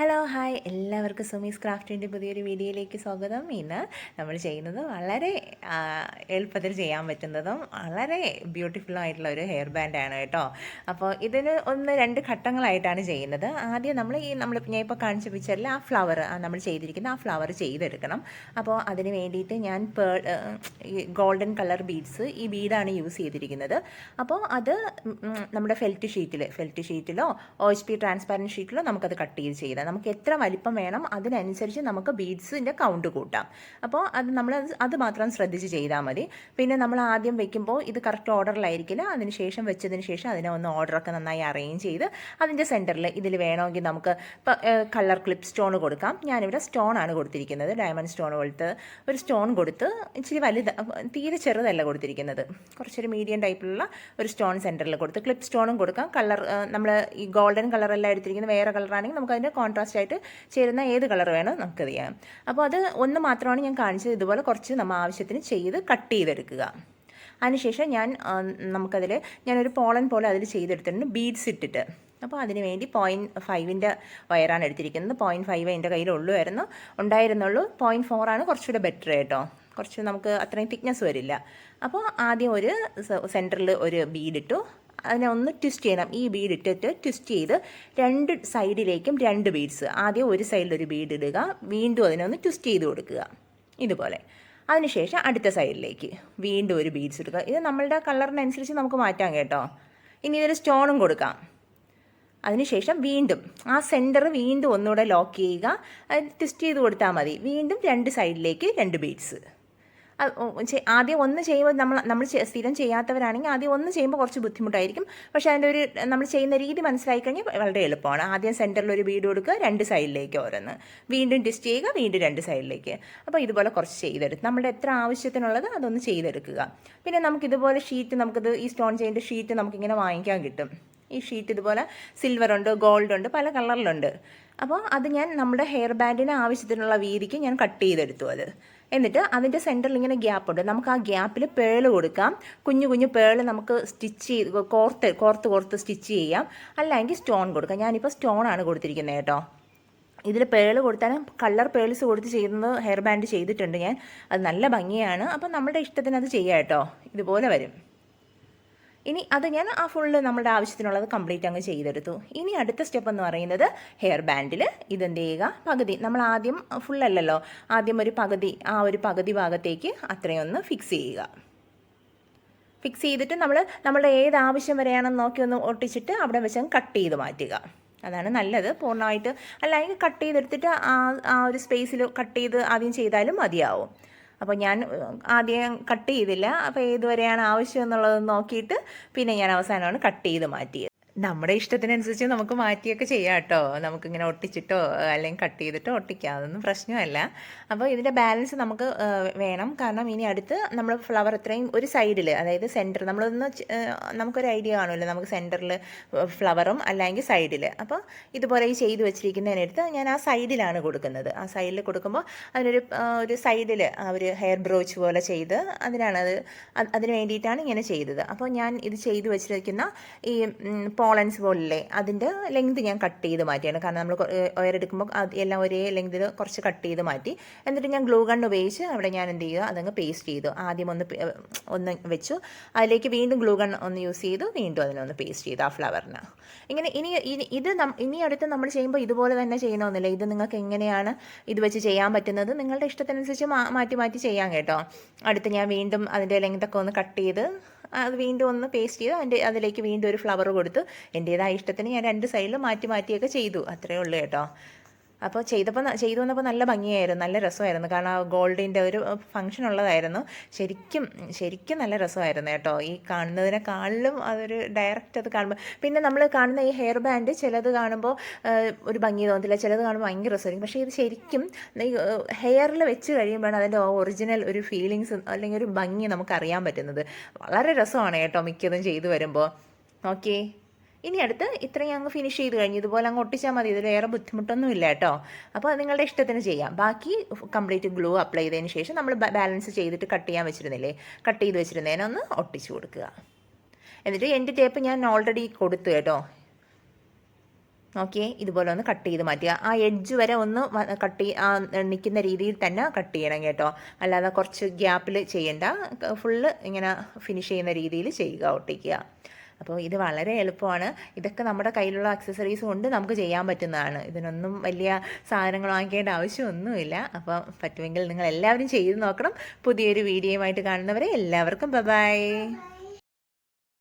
Hello hi എല്ലാവർക്കും സുമീസ് ക്രാഫ്റ്റിൻ്റെ പുതിയൊരു വീഡിയോയിലേക്ക് സ്വാഗതം. ഇന്ന് നമ്മൾ ചെയ്യുന്നത് വളരെ എളുപ്പത്തിൽ ചെയ്യാൻ പറ്റുന്നതും വളരെ ബ്യൂട്ടിഫുള്ളും ആയിട്ടുള്ള ഒരു ഹെയർ ബാൻഡാണ് കേട്ടോ. അപ്പോൾ ഇതിന് രണ്ട് ഘട്ടങ്ങളായിട്ടാണ് ചെയ്യുന്നത്. ആദ്യം നമ്മൾ ഞാൻ ഇപ്പോൾ കാണിച്ച പിക്ചറിൽ ആ ഫ്ലവർ നമ്മൾ ചെയ്തിരിക്കുന്ന ആ ഫ്ലവർ ചെയ്തെടുക്കണം. അപ്പോൾ അതിന് വേണ്ടിയിട്ട് ഞാൻ ഗോൾഡൻ കളർ ബീഡ്സ് ഈ ബീഡാണ് യൂസ് ചെയ്തിരിക്കുന്നത്. അപ്പോൾ അത് നമ്മുടെ ഫെൽറ്റ് ഷീറ്റിലോ OHP ട്രാൻസ്പാരൻറ്റ് ഷീറ്റിലോ നമുക്കത് കട്ട് ചെയ്ത് നമുക്ക് എത്ര വലിപ്പം വേണം അതിനനുസരിച്ച് നമുക്ക് ബീഡ്സിൻ്റെ കൗണ്ട് കൂട്ടാം. അപ്പോൾ അത് മാത്രം ശ്രദ്ധിച്ച് ചെയ്താൽ മതി. പിന്നെ നമ്മൾ ആദ്യം വെക്കുമ്പോൾ ഇത് കറക്റ്റ് ഓർഡറിലായിരിക്കില്ല. അതിനുശേഷം വെച്ചതിന് ശേഷം അതിനെ ഒന്ന് ഓർഡറൊക്കെ നന്നായി അറേഞ്ച് ചെയ്ത് അതിൻ്റെ സെൻറ്ററിൽ ഇതിൽ വേണമെങ്കിൽ നമുക്ക് കളർ ക്ലിപ്പ് സ്റ്റോൺ കൊടുക്കാം. ഞാനിവിടെ സ്റ്റോണാണ് കൊടുത്തിരിക്കുന്നത്. ഡയമണ്ട് സ്റ്റോൺ പോലത്തെ ഒരു സ്റ്റോൺ കൊടുത്ത് ഇച്ചിരി തീരെ ചെറുതല്ല കൊടുത്തിരിക്കുന്നത്. കുറച്ചൊരു മീഡിയം ടൈപ്പിലുള്ള ഒരു സ്റ്റോൺ സെൻറ്ററിൽ കൊടുത്ത് ക്ലിപ്പ് സ്റ്റോണും കൊടുക്കാം. കളർ നമ്മൾ ഈ ഗോൾഡൻ കളറെല്ലാം എടുത്തിരിക്കുന്നത് വേറെ കളറാണെങ്കിൽ നമുക്ക് അതിൻ്റെ കോൺട്രാസ്റ്റ് ആയിട്ട് ചേരുന്ന ഏത് കളർ വേണം നമുക്ക് ചെയ്യാം. അപ്പോൾ അത് ഒന്ന് മാത്രമാണ് ഞാൻ കാണിച്ചത്. ഇതുപോലെ കുറച്ച് നമ്മൾ ആവശ്യത്തിന് ചെയ്ത് കട്ട് ചെയ്തെടുക്കുക. അതിനുശേഷം ഞാനൊരു പോളൻ പോലെ അതിൽ ചെയ്തെടുത്തിട്ടുണ്ട് ബീഡ്സ് ഇട്ടിട്ട്. അപ്പോൾ അതിന് വേണ്ടി 0.5 വയറാണ് എടുത്തിരിക്കുന്നത്. 0.5 എൻ്റെ ഉണ്ടായിരുന്നുള്ളൂ. 0.4 കുറച്ചുകൂടെ ബെറ്റർ കേട്ടോ. കുറച്ച് നമുക്ക് അത്രയും തിക്നെസ് വരില്ല. അപ്പോൾ ആദ്യം ഒരു സെൻറ്ററിൽ ഒരു ബീഡിട്ടു. അതിനെ ഒന്ന് ട്വിസ്റ്റ് ചെയ്യണം. ഈ ബീഡ് ഇട്ടിട്ട് ട്വിസ്റ്റ് ചെയ്ത് രണ്ട് സൈഡിലേക്കും 2 ബീഡ്സ്. ആദ്യം ഒരു സൈഡിൽ ഒരു ബീഡ് ഇടുക, വീണ്ടും അതിനൊന്ന് ട്വിസ്റ്റ് ചെയ്ത് കൊടുക്കുക ഇതുപോലെ. അതിനുശേഷം അടുത്ത സൈഡിലേക്ക് വീണ്ടും ഒരു ബീഡ്സ് ഇടുക. ഇത് നമ്മളുടെ കളറിനനുസരിച്ച് നമുക്ക് മാറ്റാം കേട്ടോ. ഇനി ഇതിൽ സ്റ്റോണും കൊടുക്കാം. അതിനുശേഷം വീണ്ടും ആ സെൻറ്റർ വീണ്ടും ഒന്നുകൂടെ ലോക്ക് ചെയ്യുക. അത് ട്വിസ്റ്റ് ചെയ്ത് കൊടുത്താൽ മതി. വീണ്ടും 2 സൈഡിലേക്ക് 2 ബീഡ്സ്. ആദ്യം ഒന്ന് ചെയ്യുമ്പോൾ നമ്മൾ സ്ഥിരം ചെയ്യാത്തവരാണെങ്കിൽ ആദ്യം ഒന്ന് ചെയ്യുമ്പോൾ കുറച്ച് ബുദ്ധിമുട്ടായിരിക്കും. പക്ഷേ അതിൻ്റെ നമ്മൾ ചെയ്യുന്ന രീതി മനസ്സിലായി കഴിഞ്ഞാൽ വളരെ എളുപ്പമാണ്. ആദ്യം സെൻറ്ററിൽ ഒരു ബീഡ് കൊടുക്കുക, 2 സൈഡിലേക്ക് ഓരോന്ന്, വീണ്ടും ട്വിസ്റ്റ് ചെയ്യുക, വീണ്ടും 2 സൈഡിലേക്ക്. അപ്പോൾ ഇതുപോലെ കുറച്ച് ചെയ്തെടുത്ത് നമ്മുടെ എത്ര ആവശ്യത്തിനുള്ളത് അതൊന്ന് ചെയ്തെടുക്കുക. പിന്നെ നമുക്കിതുപോലെ ഷീറ്റ് ഈ സ്റ്റോൺ ചെയിൻ്റെ ഷീറ്റ് നമുക്കിങ്ങനെ വാങ്ങിക്കാൻ കിട്ടും. ഈ ഷീറ്റ് ഇതുപോലെ സിൽവർ ഉണ്ട്, ഗോൾഡ് ഉണ്ട്, പല കളറിലുണ്ട്. അപ്പോൾ അത് ഞാൻ നമ്മുടെ ഹെയർ ബാൻഡിന് ആവശ്യത്തിനുള്ള വീതിക്ക് ഞാൻ കട്ട് ചെയ്തെടുത്തു അത്. എന്നിട്ട് അതിൻ്റെ സെൻറ്ററിൽ ഇങ്ങനെ ഗ്യാപ്പുണ്ട്. നമുക്ക് ആ ഗ്യാപ്പിൽ പേള് കൊടുക്കാം. കുഞ്ഞു കുഞ്ഞു പേള് നമുക്ക് സ്റ്റിച്ച് ചെയ്ത് കോർത്ത് സ്റ്റിച്ച് ചെയ്യാം. അല്ലെങ്കിൽ സ്റ്റോൺ കൊടുക്കാം. ഞാനിപ്പോൾ സ്റ്റോണാണ് കൊടുത്തിരിക്കുന്നത് കേട്ടോ. ഇതിൽ പേള് കൊടുത്താലും കളർ പേൾസ് കൊടുത്ത് ചെയ്യുന്നത് ഹെയർ ബാൻഡ് ചെയ്തിട്ടുണ്ട് ഞാൻ. അത് നല്ല ഭംഗിയാണ്. അപ്പം നമ്മുടെ ഇഷ്ടത്തിന് അത് ചെയ്യാം കേട്ടോ. ഇതുപോലെ വരും. ഇനി അത് ഞാൻ നമ്മുടെ ആവശ്യത്തിനുള്ളത് കംപ്ലീറ്റ് അങ്ങ് ചെയ്തെടുത്തു. ഇനി അടുത്ത സ്റ്റെപ്പ് എന്ന് പറയുന്നത് ഹെയർ ബാൻഡിൽ ഇതെന്ത് ചെയ്യുക, പകുതി നമ്മൾ ആദ്യം ഫുള്ളല്ലല്ലോ, ആദ്യം ഒരു പകുതി ഭാഗത്തേക്ക് അത്രയൊന്ന് ഫിക്സ് ചെയ്യുക. ഫിക്സ് ചെയ്തിട്ട് നമ്മുടെ ഏത് ആവശ്യം വരെയാണെന്ന് നോക്കി ഒന്ന് ഒട്ടിച്ചിട്ട് അവിടെ വെച്ച് കട്ട് ചെയ്ത് മാറ്റുക. അതാണ് നല്ലത്. പൂർണ്ണമായിട്ട് അല്ലെങ്കിൽ കട്ട് ചെയ്തെടുത്തിട്ട് ആ ഒരു സ്പേസിൽ കട്ട് ചെയ്ത് ആദ്യം ചെയ്താലും മതിയാവും. അപ്പോൾ ഞാൻ ആദ്യം കട്ട് ചെയ്തില്ല. അപ്പോൾ ഏതുവരെയാണ് ആവശ്യം എന്നുള്ളത് നോക്കിയിട്ട് പിന്നെ ഞാൻ അവസാനമാണ് കട്ട് ചെയ്ത് മാറ്റിയത്. നമ്മുടെ ഇഷ്ടത്തിനനുസരിച്ച് നമുക്ക് മാറ്റിയൊക്കെ ചെയ്യാം കേട്ടോ. നമുക്കിങ്ങനെ ഒട്ടിച്ചിട്ടോ അല്ലെങ്കിൽ കട്ട് ചെയ്തിട്ടോ ഒട്ടിക്കാം, അതൊന്നും പ്രശ്നമല്ല. അപ്പോൾ ഇതിൻ്റെ ബാലൻസ് നമുക്ക് വേണം. കാരണം ഇനി അടുത്ത് നമ്മൾ ഫ്ലവർ ഇത്രയും ഒരു സൈഡിൽ, അതായത് സെൻറ്റർ നമുക്കൊരു ഐഡിയ കാണുമല്ലോ, നമുക്ക് സെൻറ്ററിൽ ഫ്ലവറും അല്ലെങ്കിൽ സൈഡിൽ. അപ്പോൾ ഇതുപോലെ ഈ ചെയ്ത് വെച്ചിരിക്കുന്നതിനടുത്ത് ഞാൻ ആ സൈഡിലാണ് കൊടുക്കുന്നത്. ആ സൈഡിൽ കൊടുക്കുമ്പോൾ ഒരു സൈഡിൽ ഒരു ഹെയർ ബ്രോച്ച് പോലെ ചെയ്ത് അതിന് വേണ്ടിയിട്ടാണ് ഇങ്ങനെ ചെയ്തത്. അപ്പോൾ ഞാൻ ഇത് ചെയ്ത് വെച്ചിരിക്കുന്ന ഈ പോളൻസ് പോലില്ലേ അതിൻ്റെ ലെങ്ത് ഞാൻ കട്ട് ചെയ്ത് മാറ്റിയാണ്. കാരണം നമ്മൾ ഒയറെടുക്കുമ്പോൾ എല്ലാം ഒരേ ലെങ്തിൽ കുറച്ച് കട്ട് ചെയ്ത് മാറ്റി. എന്നിട്ട് ഞാൻ ഗ്ലൂ ഗൺ ഉപയോഗിച്ച് അവിടെ ഞാൻ എന്ത് ചെയ്യുക, അതങ്ങ് പേസ്റ്റ് ചെയ്തു. ആദ്യം ഒന്ന് വെച്ചു, അതിലേക്ക് വീണ്ടും ഗ്ലൂ ഗൺ ഒന്ന് യൂസ് ചെയ്തു, വീണ്ടും അതിനൊന്ന് പേസ്റ്റ് ചെയ്തു ആ ഫ്ലവറിന്. ഇങ്ങനെ ഇനി അടുത്ത് നമ്മൾ ചെയ്യുമ്പോൾ ഇതുപോലെ തന്നെ ചെയ്യണമെന്നില്ല. ഇത് നിങ്ങൾക്ക് എങ്ങനെയാണ് ഇത് വെച്ച് ചെയ്യാൻ പറ്റുന്നത് നിങ്ങളുടെ ഇഷ്ടത്തിനനുസരിച്ച് മാറ്റി ചെയ്യാം കേട്ടോ. അടുത്ത് ഞാൻ വീണ്ടും അതിൻ്റെ ലെങ്തൊക്കെ ഒന്ന് കട്ട് ചെയ്ത് അത് വീണ്ടും ഒന്ന് പേസ്റ്റ് ചെയ്ത് അതിലേക്ക് വീണ്ടും ഒരു ഫ്ലവർ കൊടുത്ത് എൻ്റേതായ ഇഷ്ടത്തിന് ഞാൻ 2 സൈഡിൽ മാറ്റിയൊക്കെ ചെയ്തു. അത്രയേ ഉള്ളൂ കേട്ടോ. അപ്പോൾ ചെയ്തു വന്നപ്പോൾ നല്ല ഭംഗിയായിരുന്നു, നല്ല രസമായിരുന്നു. കാരണം ഗോൾഡിൻ്റെ ഒരു ഫങ്ഷൻ ഉള്ളതായിരുന്നു. ശരിക്കും നല്ല രസമായിരുന്നു കേട്ടോ. ഈ കാണുന്നതിനെക്കാളിലും അതൊരു ഡയറക്റ്റ് അത് കാണുമ്പോൾ, പിന്നെ നമ്മൾ കാണുന്ന ഈ ഹെയർ ബാൻഡ് ചിലത് കാണുമ്പോൾ ഒരു ഭംഗി തോന്നത്തില്ല, ചിലത് കാണുമ്പോൾ ഭയങ്കര രസമായിരിക്കും. പക്ഷേ ഇത് ശരിക്കും ഈ ഹെയറിൽ വെച്ച് കഴിയുമ്പോഴാണ് അതിൻ്റെ ഒറിജിനൽ ഒരു ഫീലിങ്സ് അല്ലെങ്കിൽ ഒരു ഭംഗി നമുക്കറിയാൻ പറ്റുന്നത്. വളരെ രസമാണ് കേട്ടോ മിക്കതും ചെയ്തു വരുമ്പോൾ. ഓക്കേ, ഇനി അടുത്ത് ഇത്രയും അങ്ങ് ഫിനിഷ് ചെയ്ത് കഴിഞ്ഞ് ഇതുപോലെ അങ്ങ് ഒട്ടിച്ചാൽ മതി. ഇതിൽ വേറെ ബുദ്ധിമുട്ടൊന്നും ഇല്ല കേട്ടോ. അപ്പോൾ അത് നിങ്ങളുടെ ഇഷ്ടത്തിന് ചെയ്യാം. ബാക്കി കംപ്ലീറ്റ് ഗ്ലൂ അപ്ലൈ ചെയ്തതിന് ശേഷം നമ്മൾ ബാലൻസ് ചെയ്തിട്ട് കട്ട് ചെയ്ത് വെച്ചിരുന്നതിനൊന്ന് ഒട്ടിച്ചു കൊടുക്കുക. എന്നിട്ട് എൻ്റെ ടേപ്പ് ഞാൻ ഓൾറെഡി കൊടുത്തു കേട്ടോ. ഓക്കെ, ഇതുപോലെ ഒന്ന് കട്ട് ചെയ്ത് മാറ്റുക. ആ എഡ്ജ് വരെ ഒന്ന് കട്ട് നിൽക്കുന്ന രീതിയിൽ തന്നെ കട്ട് ചെയ്യണം കേട്ടോ. അല്ലാതെ കുറച്ച് ഗ്യാപ്പിൽ ചെയ്യണ്ട, ഫുള്ള് ഇങ്ങനെ ഫിനിഷ് ചെയ്യുന്ന രീതിയിൽ ചെയ്യുക, ഒട്ടിക്കുക. അപ്പോൾ ഇത് വളരെ എളുപ്പമാണ്. ഇതൊക്കെ നമ്മുടെ കയ്യിലുള്ള അക്സസറീസ് കൊണ്ട് നമുക്ക് ചെയ്യാൻ പറ്റുന്നതാണ്. ഇതിനൊന്നും വലിയ സാധനങ്ങൾ വാങ്ങിക്കേണ്ട ആവശ്യമൊന്നുമില്ല. അപ്പോൾ പറ്റുമെങ്കിൽ നിങ്ങൾ എല്ലാവരും ചെയ്ത് നോക്കണം. പുതിയൊരു വീഡിയോയുമായിട്ട് കാണുന്നവരെ എല്ലാവർക്കും ബൈ.